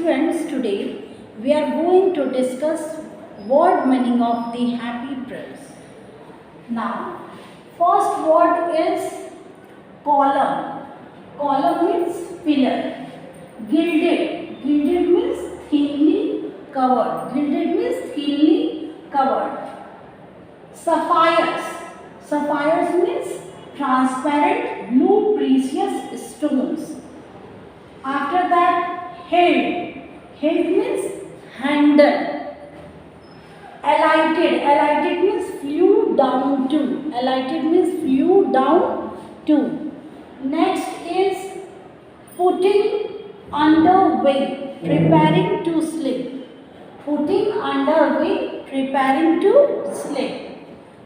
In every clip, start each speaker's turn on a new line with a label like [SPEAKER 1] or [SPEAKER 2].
[SPEAKER 1] students, today we are going to discuss word meaning of the Happy Prince. Now, first word is column. Column means pillar. Gilded. Gilded means thinly covered. Gilded means thinly covered. Sapphires. Sapphires means transparent blue precious stones. After that, hilt. Hilt means handle. Alighted. Alighted means flew down to. Alighted means flew down to. Next is putting under wing, preparing to sleep. Putting under wing, preparing to sleep.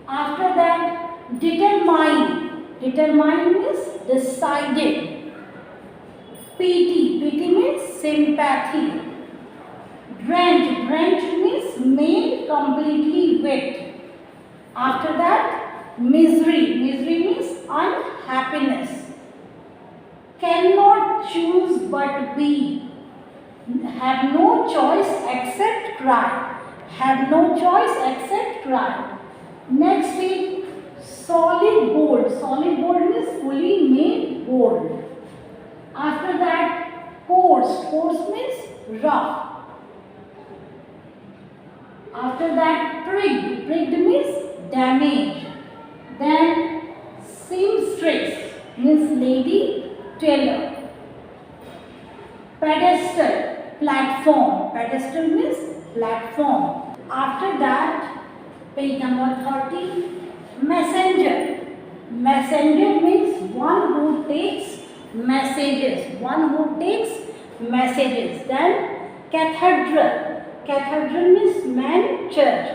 [SPEAKER 1] After that, determine. Determine means decided. Pity. Pity means sympathy. Drenched. Drenched means made completely wet. After that, misery. Misery means unhappiness. Cannot choose but be. Have no choice except cry. Have no choice except cry. Next is solid gold. Solid gold means fully made gold. After that, coarse. Coarse means rough. After that, prigged. Prigged means damage. Then seamstress means lady tailor. Pedestal, platform. Pedestal means platform. After that, page number 30, messenger. Messenger means one who takes messages. One who takes messages. Then cathedral. Cathedral means main church.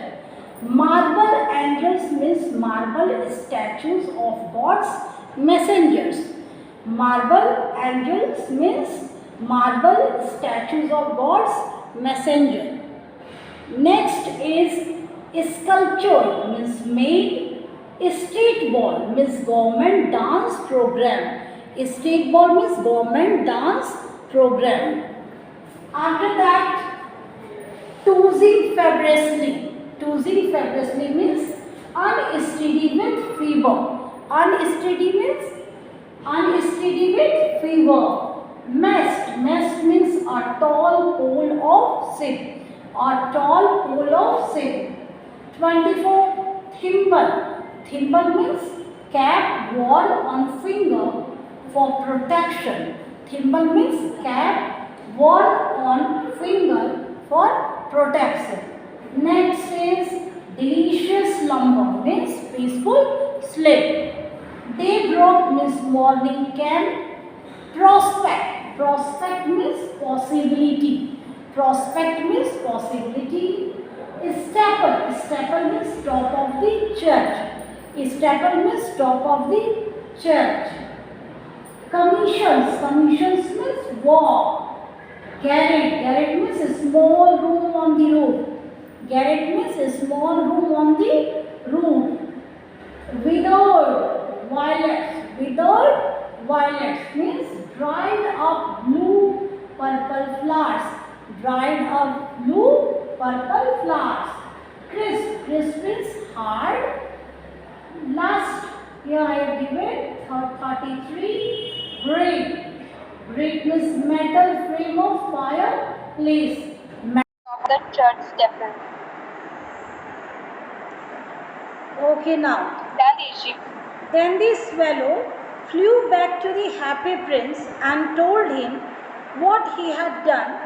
[SPEAKER 1] Marble angels means marble statues of God's messengers. Marble angels means marble statues of God's messenger. Next is sculpture means made. Street ball means government dance program. Street ball means government dance program. After that, tossing feverishly. Tossing feverishly means unsteady with fever. Unsteady with fever. Mast. Mast means a tall pole of ship. A tall pole of ship. 24. Thimble. Thimble means cap worn on finger for protection. Thimble means cap worn on finger for protection. Next is delicious slumber means peaceful sleep. Daybreak means morning came. Prospect. Prospect means possibility. Prospect means possibility. Staple. Staple means top of the church. Staple means top of the church. Commissions. Commissions means work. Garret. Garret means a small room on the roof. Garret means a small room on the roof. Withered violets. Withered violets means dried up blue purple flowers. Dried up blue purple flowers. Crisp. Crisp means hard. Last, here I have given 33. Brick. Brick means metal frame of fireplace.
[SPEAKER 2] Of the church steeple.
[SPEAKER 1] Okay, now.
[SPEAKER 2] Then
[SPEAKER 1] the swallow flew back to the happy prince and told him what he had done.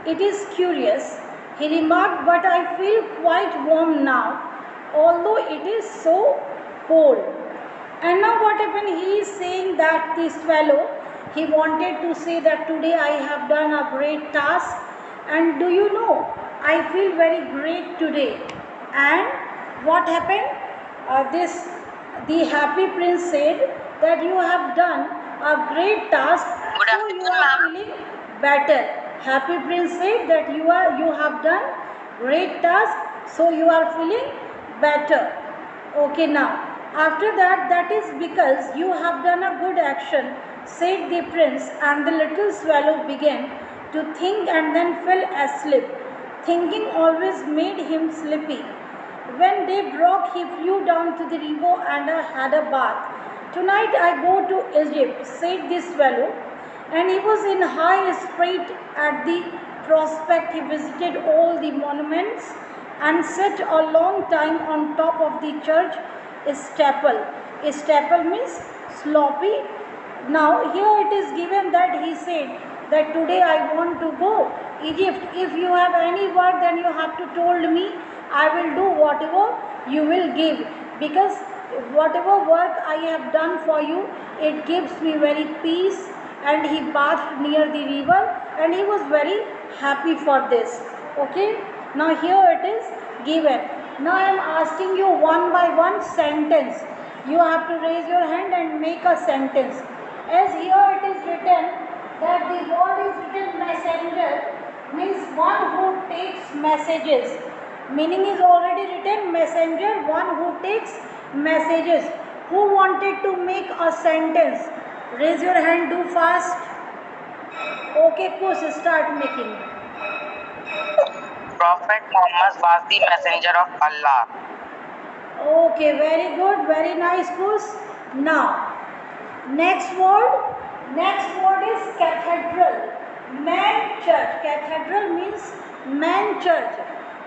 [SPEAKER 1] It is curious, he remarked, but I feel quite warm now, although it is so cold. And now what happened? He is saying that the swallow, he wanted to say that today I have done a great task, and do you know, I feel very great today. And what happened? The happy prince said that you have done a great task, so you are feeling better. Happy prince said that you have done great task, so you are feeling better. Okay, now after that is because you have done a good action, said the prince, and the little swallow began to think and then fell asleep. Thinking always made him sleepy. When day broke, he flew down to the river and had a bath. Tonight I go to Egypt, said the swallow, and he was in high spirit at the prospect. He visited all the monuments and sat a long time on top of the church steeple. Steeple means sloppy. Now here it is given that he said that today I want to go Egypt. If you have any work, then you have to told me. I will do whatever you will give, because whatever work I have done for you, it gives me very peace. And he bathed near the river and he was very happy for this. Okay, now here it is given. Now I am asking you one by one sentence. You have to raise your hand and make a sentence. As here it is written that the word is written messenger, means one who takes messages. Meaning is already written, messenger, one who takes messages. Who wanted to make a sentence? Raise your hand, do fast. Okay, Kush, start making.
[SPEAKER 3] Prophet Muhammad was the messenger of Allah.
[SPEAKER 1] Okay, very good, very nice, Kush. Now, next word is cathedral. Man church. Cathedral means man church.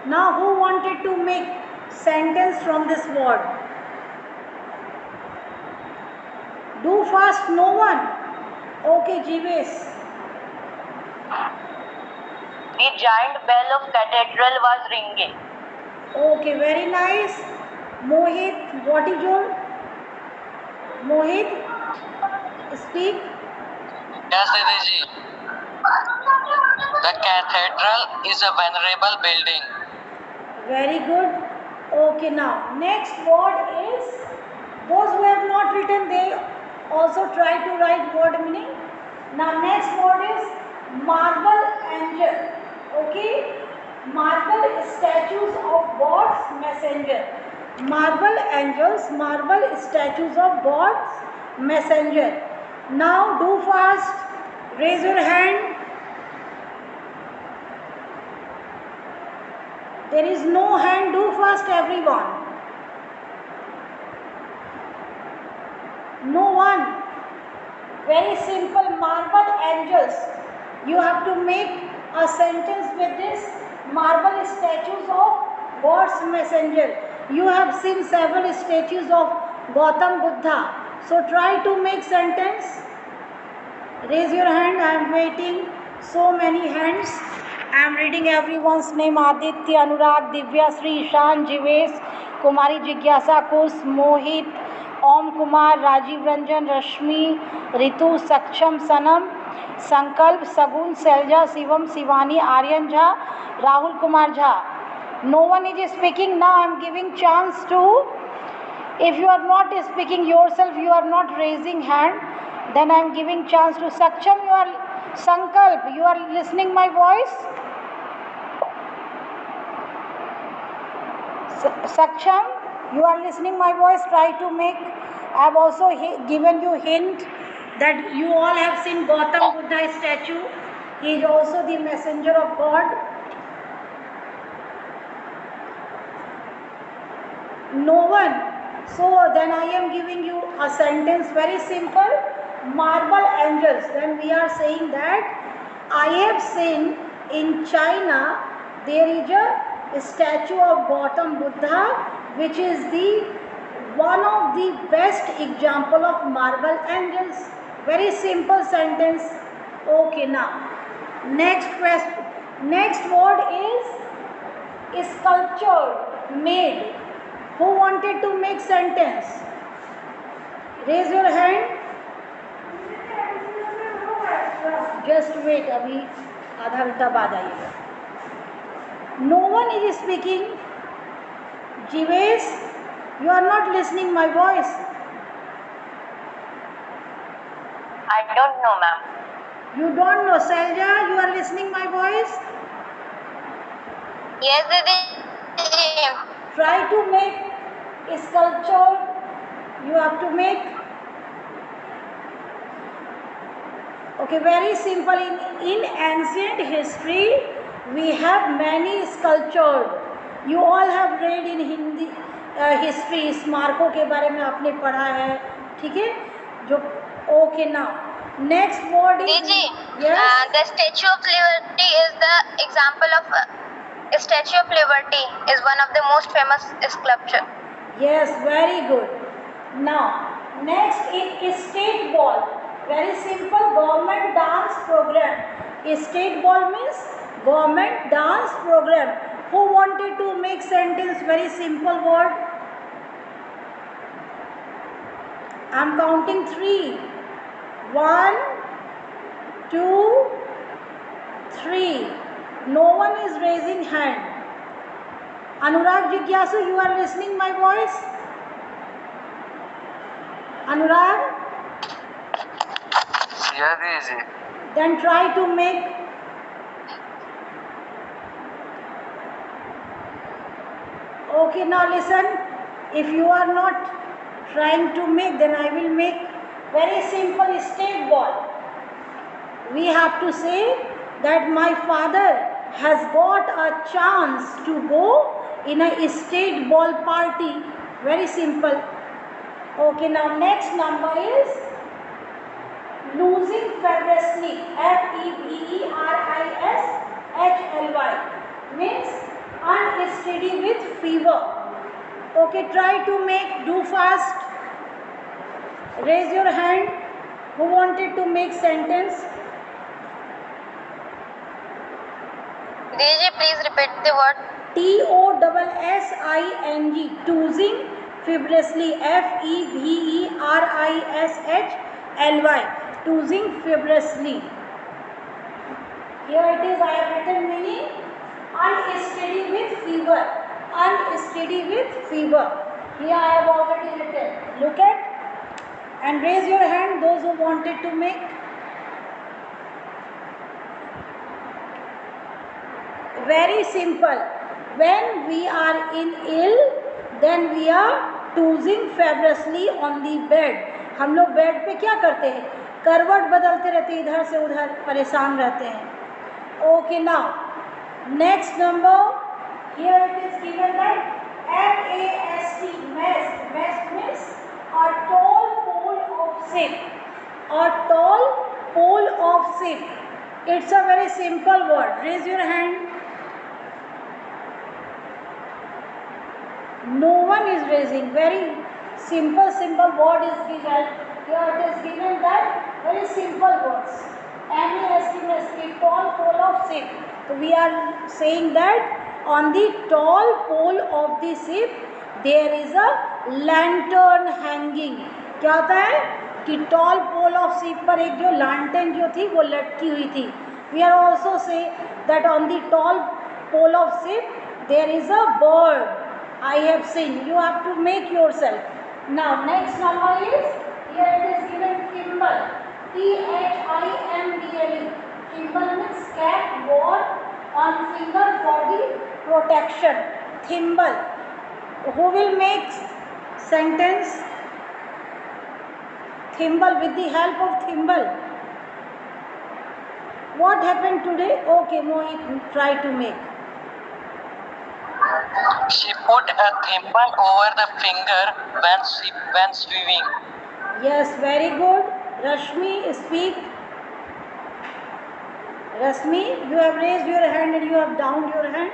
[SPEAKER 1] Now, who wanted to make sentence from this word? Do fast, no one. Okay, Jeeves.
[SPEAKER 3] The giant bell of cathedral was ringing.
[SPEAKER 1] Okay, very nice. Mohit, what is your? Mohit, speak.
[SPEAKER 3] Yes, Didi. The cathedral is a venerable building.
[SPEAKER 1] Very good. Okay, now next word is, those who have not written, they also try to write word meaning. Now next word is marble angel. Okay, marble statues of God's messenger. Marble angels, marble statues of God's messenger. Now do fast. Raise your hand. There is no hand, do fast everyone. No one. Very simple, marble angels. You have to make a sentence with this, marble statues of God's messenger. You have seen several statues of Gautam Buddha. So try to make sentence. Raise your hand, I am waiting. So many hands. I am reading everyone's name: Aditya, Anurag, Divya, Sri, Ishan, Jivesh, Kumari, Jigyasa, Kus, Mohit, Om Kumar, Rajiv Ranjan, Rashmi, Ritu, Saksham, Sanam, Sankalp, Sagun, Selja, Shivam, Shivani, Aryan Jha, Rahul Kumar Jha. No one is speaking. Now I am giving chance to, if you are not speaking yourself, you are not raising hand, then I am giving chance to Saksham. You are Sankalp, you are listening my voice? Saksham, you are listening my voice? Try to make. I have also given you hint that you all have seen Gautam Buddha statue. He is also the messenger of God. No one. So then I am giving you a sentence, very simple. Marble angels. Then we are saying that I have seen in China there is a statue of Gautam Buddha, which is the one of the best example of marble angels. Very simple sentence. Okay, now next question. Next word is sculptured, made. Who wanted to make sentence? Raise your hand. Just wait, अभी आधा घंटा बाद आइएगा. No one is speaking. Jivesh, you are not listening my voice.
[SPEAKER 3] I don't know, ma'am.
[SPEAKER 1] You don't know. Selja, you are listening my voice.
[SPEAKER 2] Yes, Didi.
[SPEAKER 1] Try to make a sculpture. You have to make. Okay, very simple. In ancient history, we have many sculptures. You all have read in Hindi history. स्मारकों के बारे में आपने पढ़ा है, ठीक है? जो okay now. Next word is
[SPEAKER 2] Diji,
[SPEAKER 1] yes.
[SPEAKER 2] the Statue of Liberty is the example of Statue of Liberty is one of the most famous sculpture.
[SPEAKER 1] Yes, very good. Now, next is state ball. Very simple government dance program. State ball means government dance program. Who wanted to make sentence? Very simple word. I am counting 3. 1, 2, 3. No one is raising hand. Anurag Jigyasu, you are listening my voice? Anurag?
[SPEAKER 4] Yeah, Diji.
[SPEAKER 1] Then try to make. Okay, now listen. If you are not trying to make, then I will make very simple state ball. We have to say that my father has got a chance to go in a state ball party. Very simple. Okay, now next number is losing feverishly. Feverishly means unsteady with fever. Okay, try to make, do fast. Raise your hand. Who wanted to make sentence?
[SPEAKER 2] Diji, please repeat the word.
[SPEAKER 1] TOSSING, tossing feverishly. FEVERISHLY, tossing feverishly. Here it is, I have written meaning unsteady with fever. Unsteady with fever. Here I have already written. Look at and raise your hand those who wanted to make. Very simple. When we are in ill, then we are tossing feverishly on the bed. हम लोग bed पे क्या करते हैं? करवट बदलते रहते हैं, इधर से उधर परेशान रहते हैं. Okay, now next number. Here it is given that MAST, mast means a tall pole of ship. A tall pole of ship. It's a very simple word. Raise your hand. No one is raising. Very simple word is given. Here it is given that very simple words. MAST means a tall pole of ship. So we are saying that on the tall pole of the ship there is a lantern hanging. क्या होता है कि tall pole of ship पर एक जो lantern जो थी वो लटकी हुई थी. We are also say that on the tall pole of ship there is a bird. I have seen. You have to make yourself. Now next number is, here it is given thimble. THIMBLE. Thimble means cap worn on finger for the protection. Thimble. Who will make sentence? Thimble, with the help of thimble. What happened today? Okay, Mohit, try to make.
[SPEAKER 4] She put a thimble over the finger when swimming.
[SPEAKER 1] Yes, very good. Rashmi, speak. Rashmi, you have raised your hand and you have downed your hand.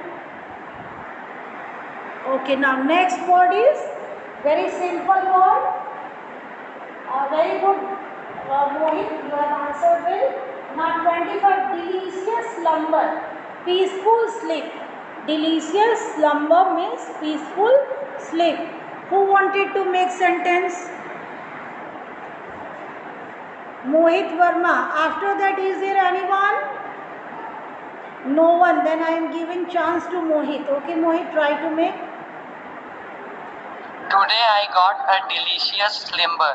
[SPEAKER 1] Okay, now next word is very simple word. Very good, Mohit, you have answered well. Now 25, delicious slumber, peaceful sleep. Delicious slumber means peaceful sleep. Who wanted to make sentence? Mohit Verma. After that, is there anyone? No one. Then I am giving chance to Mohit. Okay, Mohit, try to make.
[SPEAKER 4] Today I got a delicious slumber.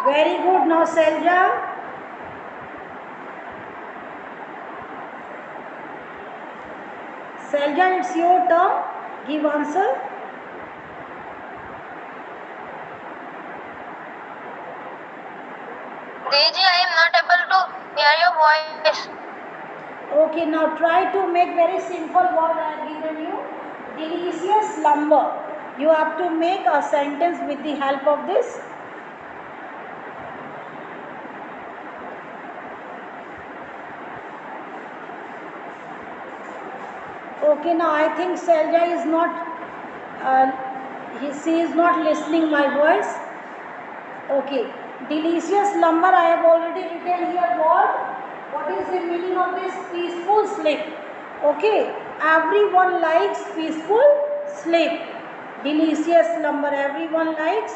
[SPEAKER 1] Very good. Now Selja. Selja, it's your turn. Give answer.
[SPEAKER 2] Deji, I am not able to Hear your voice.
[SPEAKER 1] Okay, now try to make very simple word I have given you. Delicious slumber. You have to make a sentence with the help of this. Okay, now I think Selja is not, she is not listening my voice. Okay, delicious slumber I have already written here what? What is the meaning of this? Peaceful sleep. Okay, everyone likes peaceful sleep. Delicious slumber, everyone likes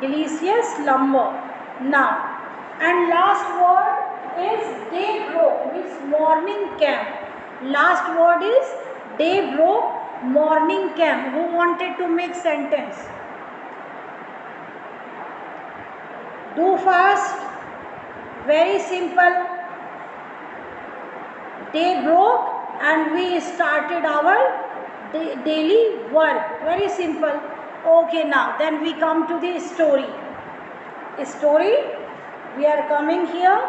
[SPEAKER 1] delicious slumber. Now, and last word is day broke, means morning camp. Last word is day broke, morning camp. Who wanted to make sentence? Do fast, very simple. Day broke and we started our daily work. Very simple. Okay, now then we come to the story. Story, we are coming here.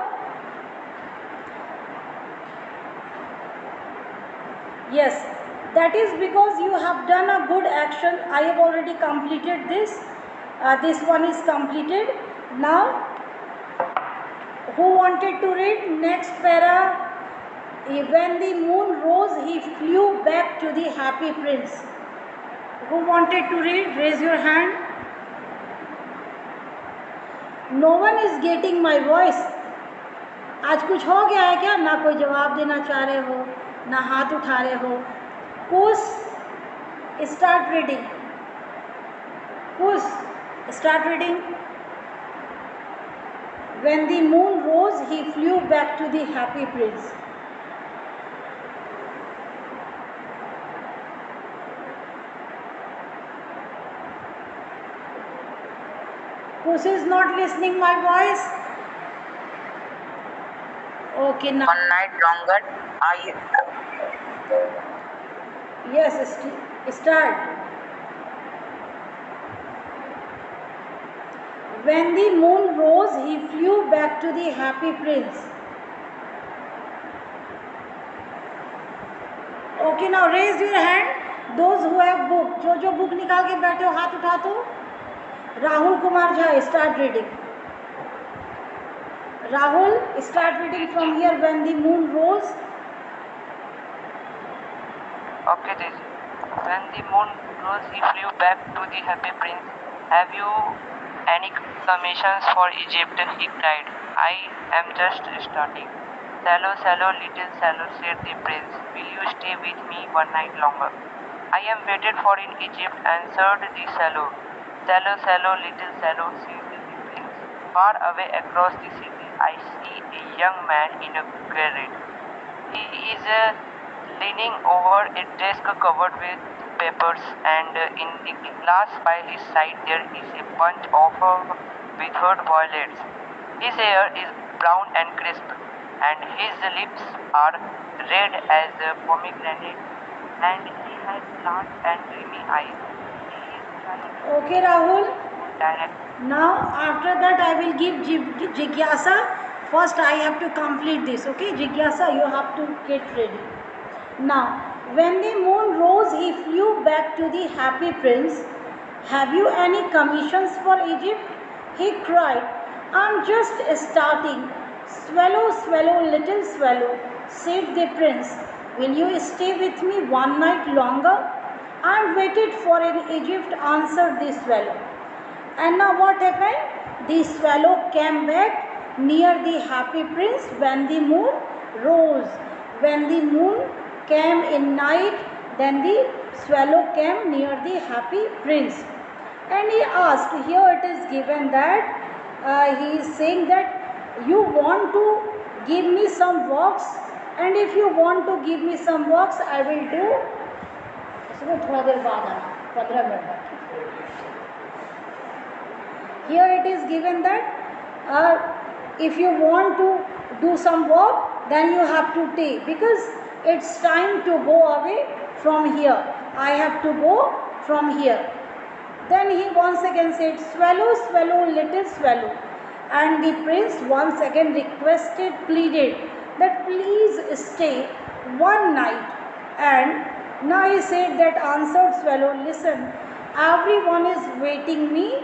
[SPEAKER 1] Yes, that is because you have done a good action. I have already completed this. This one is completed. Now, who wanted to read next para? When the moon rose, he flew back to the happy prince. Who wanted to read? Raise your hand. No one is getting my voice. आज कुछ हो गया है क्या? ना कोई जवाब देना चाह रहे हो, ना हाथ उठा रहे हो. Kus, start reading. Kus, start reading. When the moon rose, he flew back to the happy prince. Kus is not listening my voice. Okay, now.
[SPEAKER 3] One night longer,
[SPEAKER 1] Yes, start. When the moon rose, he flew back to the happy prince. Okay, now raise your hand. Those who have book, जो book निकाल के बैठे हो हाथ उठा दो. Rahul Kumar Jha, start reading. Rahul, start reading from here. When the moon rose.
[SPEAKER 4] Okay, Daisy. When the moon rose, he flew back to the happy prince. Have you any commissions for Egypt? He cried. I am just starting. Sallow, sallow, little sallow, said the prince. Will you stay with me one night longer? I am waited for in Egypt, answered the sallow. Sallow, sallow, little sallow, said the prince. Far away across the city, I see a young man in a garret. He is leaning over a desk covered with papers, and in the glass by his side there is a bunch of withered violets. His hair is brown and crisp, and his lips are red as pomegranate, and he has large and dreamy eyes. He is trying
[SPEAKER 1] Okay, Rahul.
[SPEAKER 4] direct.
[SPEAKER 1] Now, after that, I will give Jigyasa. First, I have to complete this. Okay, Jigyasa, you have to get ready. Now, when the moon rose, he flew back to the happy prince. Have you any commissions for Egypt? He cried. I'm just starting. Swallow, swallow, little swallow, said the prince. Will you stay with me one night longer? I'm waited for in Egypt, answered the swallow. And now what happened? The swallow came back near the happy prince when the moon rose. When the moon came in night, then the swallow came near the happy prince. And he asked, here it is given that he is saying that you want to give me some works, and if you want to give me some works, I will do. इसमें थोड़ा देर बाद आना, 15 minute बाद. Here it is given that if you want to do some work, then you have to take, because it's time to go away from here. I have to go from here. Then he once again said, swallow, swallow, little swallow, And the prince once again requested, pleaded that please stay one night. And now he said that answered swallow, listen, everyone is waiting me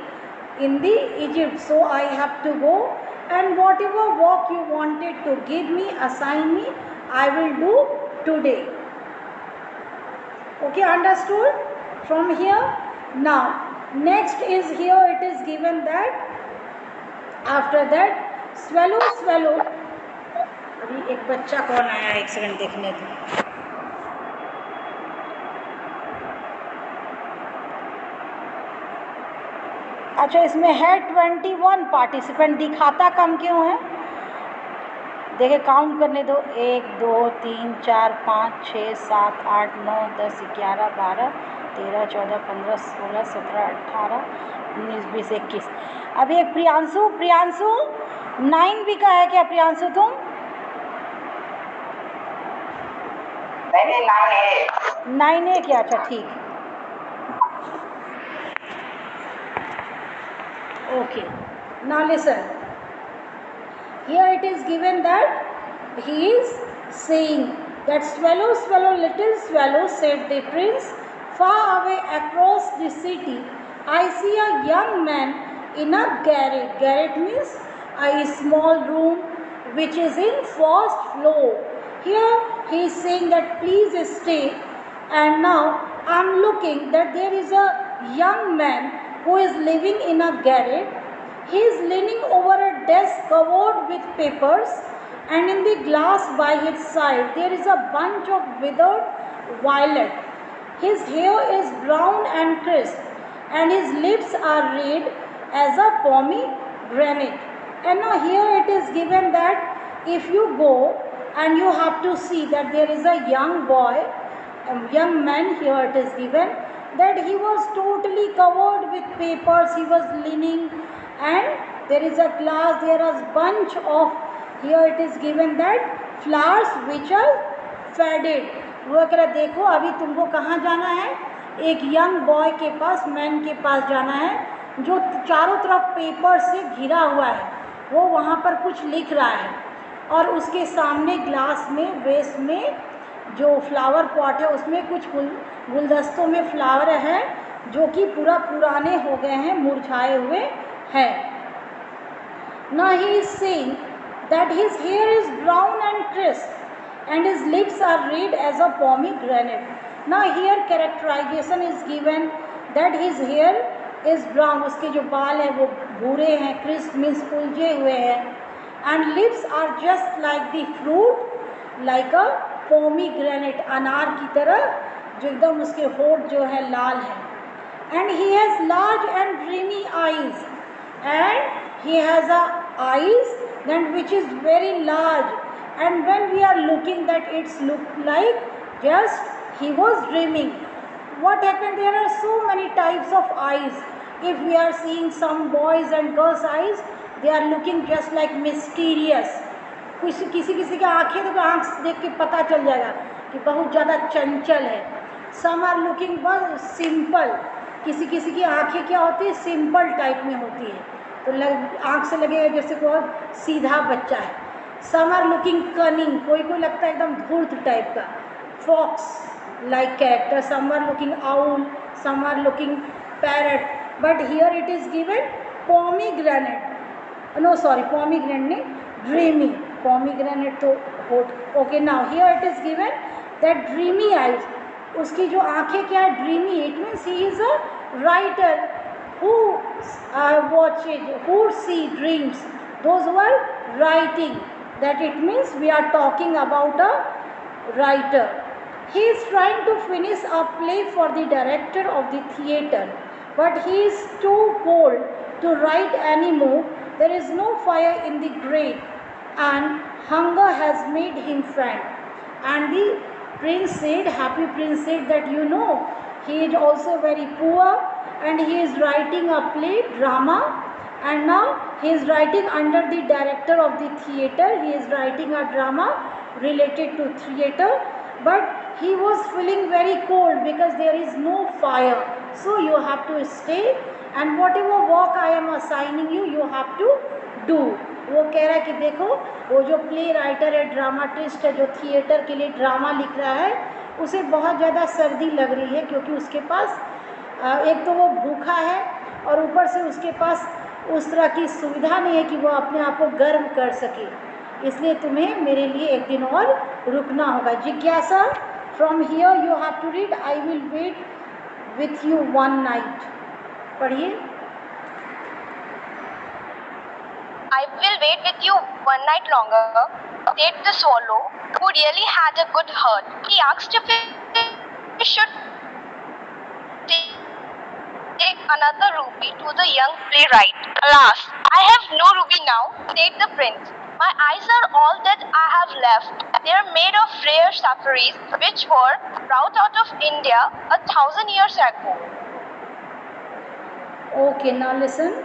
[SPEAKER 1] in the Egypt, so I have to go, and whatever work you wanted to give me, assign me, I will do today. Okay, understood from here? Now, next is here it is given that after that swallow swallow, अभी एक बच्चा कौन आया, एक second देखने दो. अच्छा, इसमें है 21 पार्टिसिपेंट, दिखाता कम क्यों है? देखिए काउंट करने दो, 1 2 3 4 5 6 7 8 9 10 11 12 13 14 15 16 17 18 19 20 21. अभी एक प्रियांशु, प्रियांशु 9 भी का है क्या प्रियांशु तुम?
[SPEAKER 3] नहीं
[SPEAKER 1] 9 है क्या? अच्छा ठीक. Okay, now listen. Here it is given that he is saying that swallow, swallow, little swallow, said the prince, far away across the city, I see a young man in a garret. Garret means a small room which is in first floor. Here he is saying that please stay, and now I am looking that there is a young man who is living in a garret. He is leaning over a desk covered with papers, and in the glass by his side there is a bunch of withered violet. His hair is brown and crisp, and his lips are red as a pomegranate. And now here it is given that if you go and you have to see that there is a young boy, a young man, here it is given that he was totally covered with papers, he was leaning, and there is a glass, there is bunch of, here it is given that flowers which are faded. वो कह रहा देखो अभी तुमको कहाँ जाना है, एक यंग बॉय के पास, मैन के पास जाना है जो चारों तरफ पेपर से घिरा हुआ है, वो वहाँ पर कुछ लिख रहा है, और उसके सामने ग्लास में वेस्ट में जो फ्लावर पॉट है उसमें कुछ गुलदस्तों में फ्लावर है जो कि पूरा पुराने हो गए हैं, मुरझाए हुए हैं. Now he is saying that his hair is brown and crisp and his lips are red as a pomegranate. Now here characterization is given that his hair is brown, उसके जो बाल हैं वो भूरे हैं, crisp means उलझे हुए हैं, and lips are just like the fruit, like a pomegranate, अनार की तरह जो एकदम उसके होंठ जो है लाल है. And he has large and dreamy eyes, and he has a eyes then which is very large, and when we are looking that it's look like just he was dreaming. What happened, there are so many types of eyes. If we are seeing some boys and girls eyes, they are looking just like mysterious. किसी किसी की आँखें तो आँख देख के पता चल जाएगा कि बहुत ज़्यादा चंचल है. सम आर लुकिंग बहुत सिंपल, किसी किसी की आँखें क्या होती है, सिंपल टाइप में होती है, तो आँख से लगेगा जैसे बहुत सीधा बच्चा है. सम आर लुकिंग कनिंग, कोई कोई लगता है एकदम धूर्त टाइप का, fox like character. Some are looking owl, some are looking parrot. But here it is given pomegranate, no sorry pomegranate नहीं, ड्रीमी. पोमीग्रेनेट तो hot. Okay, now here it is given that dreamy eyes, उसकी जो आँखें क्या है, dreamy. It means he is a writer who watches, who see dreams, those who are writing, that it means we are talking about a writer. He is trying to finish a play for the director of the theatre, but he is too cold to write anymore. There is no fire in the grate, and hunger has made him faint. And the prince said, happy prince said that he is also very poor, and he is writing a play, drama, and now he is writing under the director of the theatre. He is writing a drama related to theatre, but he was feeling very cold because there is no fire. So you have to stay, and whatever work I am assigning you, you have to do. वो कह रहा है कि देखो वो जो play writer है, dramatist है, जो थिएटर के लिए ड्रामा लिख रहा है, उसे बहुत ज़्यादा सर्दी लग रही है क्योंकि उसके पास एक तो वो भूखा है और ऊपर से उसके पास उस तरह की सुविधा नहीं है कि वो अपने आप को गर्म कर सके, इसलिए तुम्हें मेरे लिए एक दिन और रुकना होगा। जिज्ञासा, from here you have to read I will wait with you one night. पढ़िए।
[SPEAKER 2] I will wait with you one night longer, said the swallow, who really had a good heart. He asked if he should take another ruby to the young playwright. Alas, I have no ruby now, said the prince. My eyes are all that I have left. They are made of rare sapphires, which were brought out of India 1,000 years ago.
[SPEAKER 1] Okay, now listen.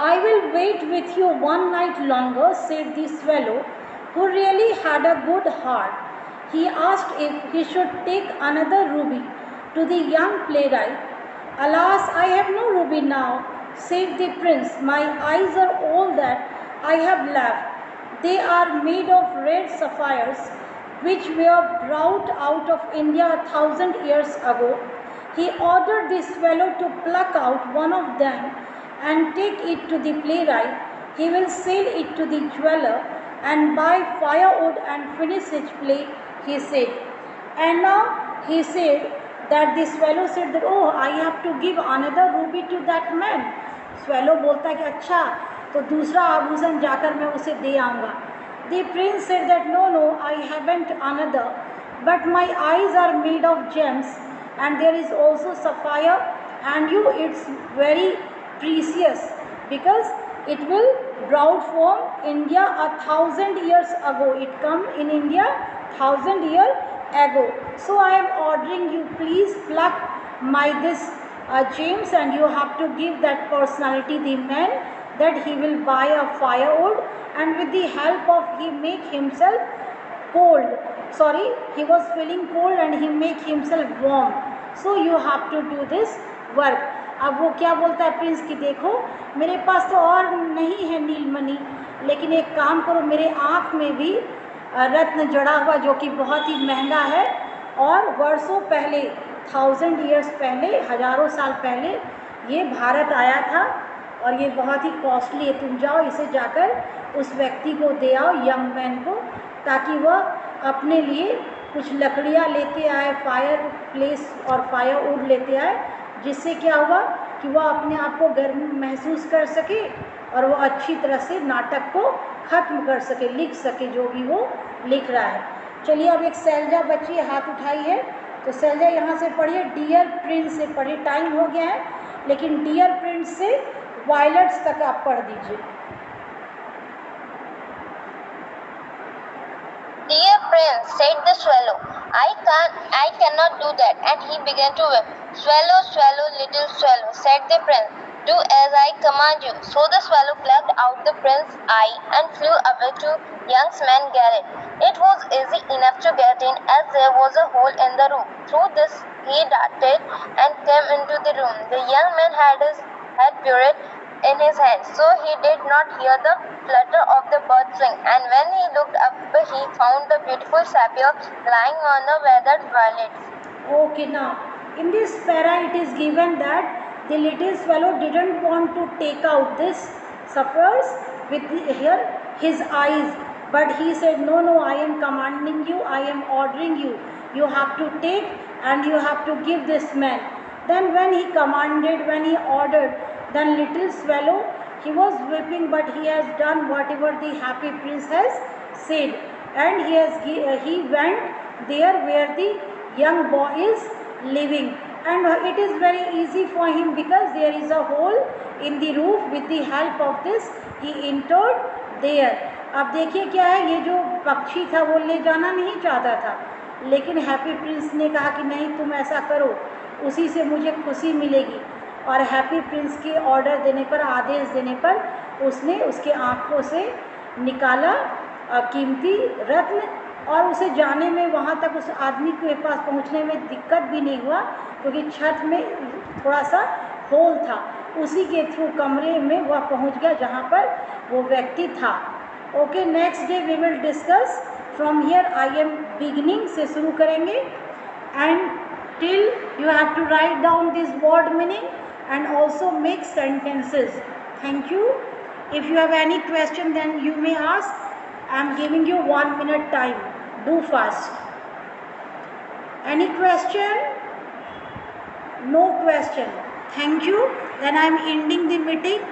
[SPEAKER 1] I will wait with you one night longer, said the swallow, who really had a good heart. He asked if he should take another ruby to the young playwright. Alas, I have no ruby now, said the prince. My eyes are all that I have left. They are made of red sapphires, which were brought out of India 1,000 years ago. He ordered the swallow to pluck out one of them and take it to the playwright. He will sell it to the jeweler and buy firewood and finish his play, he said. And now he said that the swallow said that, oh, I have to give another ruby to that man. Swallow बोलता है कि अच्छा तो दूसरा आभूषण जाकर मैं उसे दे आऊँगा. The prince said that no, I haven't another, but my eyes are made of gems and there is also sapphire, and it's very precious because it will brought from India 1,000 years ago. It come in India 1,000 years ago. So I am ordering you, please pluck my this gems, and you have to give that personality, the man, that he will buy a firewood, and with the help of he make himself cold. Sorry, he was feeling cold and he make himself warm. So you have to do this work. अब वो क्या बोलता है Prince कि देखो मेरे पास तो और नहीं है नीलमणि, लेकिन एक काम करो, मेरे आँख में भी रत्न जड़ा हुआ जो कि बहुत ही महंगा है, और वर्षों पहले 1,000 years पहले, हज़ारों साल पहले ये भारत आया था और ये बहुत ही कॉस्टली है. तुम जाओ इसे जाकर उस व्यक्ति को दे आओ, यंग मैन को, ताकि वह अपने लिए कुछ लकड़ियाँ लेते आए, फायर प्लेस और फायरवुड लेते आए, जिससे क्या हुआ कि वह अपने आप को गर्म महसूस कर सके और वो अच्छी तरह से नाटक को ख़त्म कर सके, लिख सके जो भी वो लिख रहा है. चलिए अब एक सैलजा बच्ची हाथ उठाई है, तो सैलजा यहाँ से पढ़िए, डियर प्रिंस से पढ़िए. टाइम हो गया है, लेकिन डियर प्रिंस से वायलेट्स तक आप पढ़ दीजिए.
[SPEAKER 2] Dear prince, said the swallow, I cannot do that. And he began to weep. Swallow, swallow, little swallow, said the prince, do as I command you. So the swallow plucked out the prince's eye and flew away to young man Garrett. It was easy enough to get in, as there was a hole in the roof. Through this he darted and came into the room. The young man had his head buried in his hands, so he did not hear the flutter of the bird's wing, and when he looked up, he found the beautiful sapphire lying on the weathered violets.
[SPEAKER 1] Okay, now in this para it is given that the little swallow didn't want to take out this sapphires with his eyes, but he said, no, I am commanding you, I am ordering you, you have to take and you have to give this man. Then when he commanded, when he ordered, then little swallow, he was weeping, but he has done whatever the happy prince has said, and he went there where the young boy is living, and it is very easy for him because there is a hole in the roof. With the help of this he entered there. अब देखिए क्या है, ये जो पक्षी था वो ले जाना नहीं चाहता था, लेकिन हैप्पी प्रिंस ने कहा कि नहीं, तुम ऐसा करो, उसी से मुझे खुशी मिलेगी. और हैप्पी प्रिंस के ऑर्डर देने पर, आदेश देने पर, उसने उसके आँखों से निकाला कीमती रत्न, और उसे जाने में, वहाँ तक उस आदमी के पास पहुँचने में दिक्कत भी नहीं हुआ, क्योंकि छत में थोड़ा सा होल था. उसी के थ्रू कमरे में वह पहुंच गया जहां पर वो व्यक्ति था. Okay, next day we will discuss from here. I am beginning से शुरू करेंगे and till you have to write down this word meaning and also make sentences. Thank you. If you have any question, then you may ask. I am giving you 1 minute time. Do fast. Any question? No question. Thank you. Then I am ending the meeting.